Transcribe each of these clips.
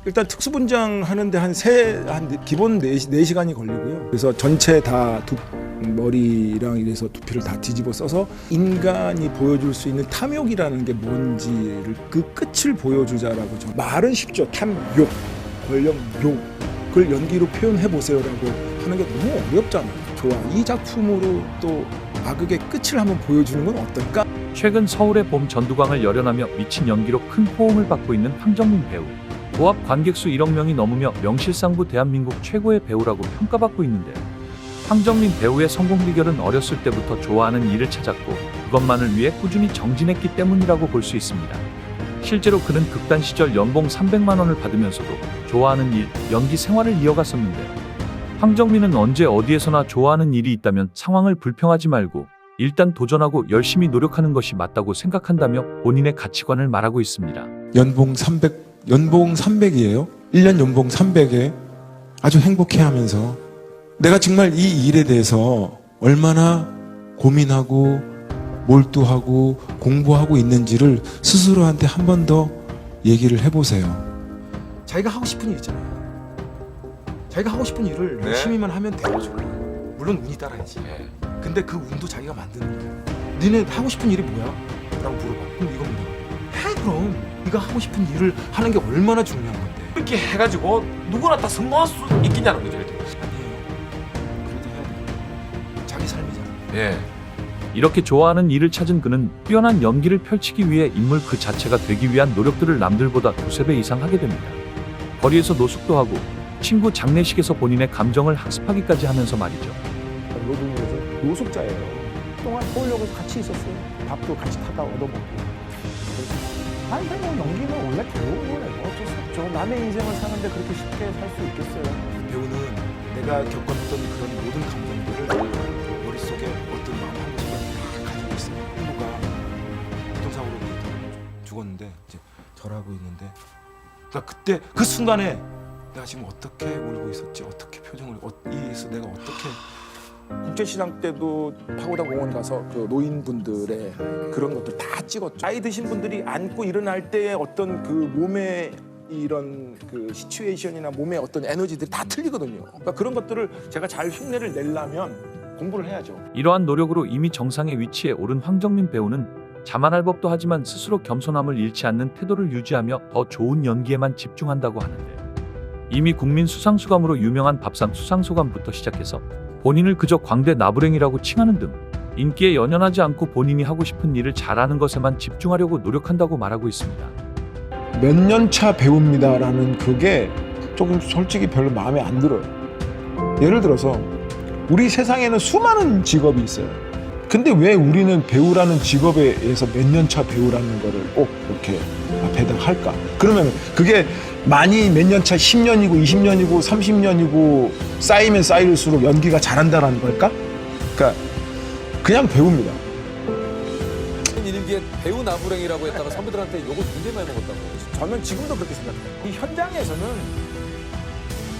일단 특수분장 하는데 한 기본 4시간이 걸리고요. 그래서 전체 다 머리랑 이래서 두피를 다 뒤집어 써서 인간이 보여줄 수 있는 탐욕이라는 게 뭔지를 그 끝을 보여주자라고. 말은 쉽죠. 탐욕, 권력, 욕. 그걸 연기로 표현해 보세요라고 하는 게 너무 어렵잖아요. 좋아. 이 작품으로 또 악역의 끝을 한번 보여주는 건 어떨까? 최근 서울의 봄 전두광을 열연하며 미친 연기로 큰 호응을 받고 있는 황정민 배우. 도합 관객 수 1억 명이 넘으며 명실상부 대한민국 최고의 배우라고 평가받고 있는데, 황정민 배우의 성공 비결은 어렸을 때부터 좋아하는 일을 찾았고 그것만을 위해 꾸준히 정진했기 때문이라고 볼 수 있습니다. 실제로 그는 극단 시절 연봉 300만 원을 받으면서도 좋아하는 일, 연기 생활을 이어갔었는데, 황정민은 언제 어디에서나 좋아하는 일이 있다면 상황을 불평하지 말고 일단 도전하고 열심히 노력하는 것이 맞다고 생각한다며 본인의 가치관을 말하고 있습니다. 연봉 300이에요. 1년 연봉 300에 아주 행복해하면서 내가 정말 이 일에 대해서 얼마나 고민하고 몰두하고 공부하고 있는지를 스스로한테 한 번 더 얘기를 해보세요. 자기가 하고 싶은 일 있잖아요. 자기가 하고 싶은 일을 열심히만 하면 되죠. 물론 운이 따라야지. 근데 그 운도 자기가 만드는 거야. 니네 하고 싶은 일이 뭐야? 라고 물어봐. 그럼 이겁니다. 해 그럼. 네가 하고 싶은 일을 하는 게 얼마나 중요한 건데. 이렇게 해가지고 누구나 다 성공할 수 있겠냐는 거죠. 아니에요. 그래도 해야 돼. 자기 삶이잖아. 예. 이렇게 좋아하는 일을 찾은 그는 뛰어난 연기를 펼치기 위해 인물 그 자체가 되기 위한 노력들을 남들보다 2~3배 이상 하게 됩니다. 거리에서 노숙도 하고 친구 장례식에서 본인의 감정을 학습하기까지 하면서 말이죠. 노동에서 노숙자예요. 그동안 서울역에서 같이 있었어요. 밥도 같이 타다 얻어먹고. 아니 뭐 연기는 원래 배우는 거예요. 어쩔 수 없죠. 남의 인생을 사는데 그렇게 쉽게 살 수 있겠어요. 배우는 내가 겪었던 그런 모든 감정들을 머릿속에 어떤 마음 한 시간 다 가지고 있어요. 친구가 교통사고로 죽었는데 이제 절하고 있는데, 나 그때 그 순간에 내가 지금 어떻게 울고 있었지, 어떻게 표정을 이에서 내가 어떻게. 국제시장 때도 파고다 공원 가서 그 노인분들의 그런 것들 다 찍었죠. 나이 드신 분들이 앉고 일어날 때의 어떤 그 몸의 이런 그 시츄에이션이나 몸의 어떤 에너지들이 다 틀리거든요. 그러니까 그런 것들을 제가 잘 흉내를 내려면 공부를 해야죠. 이러한 노력으로 이미 정상의 위치에 오른 황정민 배우는 자만할 법도 하지만 스스로 겸손함을 잃지 않는 태도를 유지하며 더 좋은 연기에만 집중한다고 하는데, 이미 국민 수상소감으로 유명한 밥상 수상소감부터 시작해서 본인을 그저 광대 나부랭이라고 칭하는 등 인기에 연연하지 않고 본인이 하고 싶은 일을 잘하는 것에만 집중하려고 노력한다고 말하고 있습니다. 몇 년 차 배우입니다라는 그게 조금 솔직히 별로 마음에 안 들어요. 예를 들어서 우리 세상에는 수많은 직업이 있어요. 근데 왜 우리는 배우라는 직업에 의해서 몇 년 차 배우라는 거를 꼭 이렇게 앞에다 할까? 그러면 그게 많이 몇 년 차 10년이고 20년이고 30년이고 쌓이면 쌓일수록 연기가 잘한다라는 걸까? 그러니까 그냥 배우입니다. 이게 배우 나부랭이라고 했다가 선배들한테 욕을 굉장히 많이 먹었다고. 저는 지금도 그렇게 생각해요. 이 현장에서는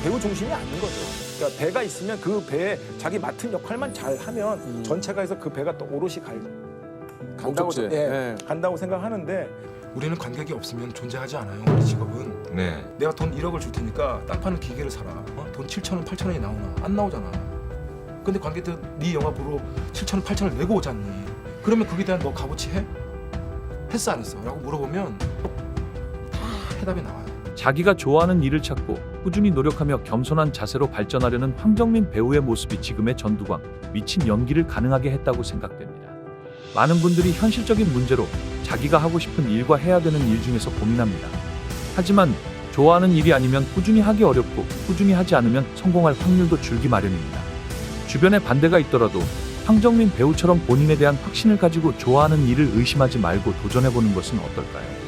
배우 중심이 아닌 거죠. 그러니까 배가 있으면 그 배에 자기 맡은 역할만 잘 하면 전체가 해서 그 배가 또 오롯이 간다고, 간다고 생각하는데, 우리는 관객이 없으면 존재하지 않아요. 우리 직업은. 네. 내가 돈 1억을 줄 테니까 땅 파는 기계를 사라. 돈 7,000원, 8,000원이 나오나? 안 나오잖아. 근데 관객들 네 영화 보러 7,000원, 8,000원을 내고 오잖니. 그러면 거기에 대한 너 값어치 해? 했어 안 했어? 라고 물어보면 다 해답이 나와요. 자기가 좋아하는 일을 찾고 꾸준히 노력하며 겸손한 자세로 발전하려는 황정민 배우의 모습이 지금의 전두광, 미친 연기를 가능하게 했다고 생각됩니다. 많은 분들이 현실적인 문제로 자기가 하고 싶은 일과 해야 되는 일 중에서 고민합니다. 하지만 좋아하는 일이 아니면 꾸준히 하기 어렵고 꾸준히 하지 않으면 성공할 확률도 줄기 마련입니다. 주변에 반대가 있더라도 황정민 배우처럼 본인에 대한 확신을 가지고 좋아하는 일을 의심하지 말고 도전해보는 것은 어떨까요?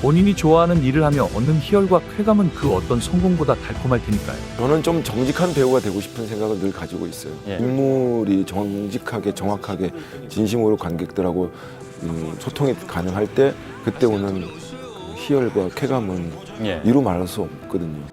본인이 좋아하는 일을 하며 얻는 희열과 쾌감은 그 어떤 성공보다 달콤할 테니까요. 저는 좀 정직한 배우가 되고 싶은 생각을 늘 가지고 있어요. 인물이 정직하게 정확하게 진심으로 관객들하고 소통이 가능할 때 그때 오는 희열과 쾌감은 이루 말할 수 없거든요.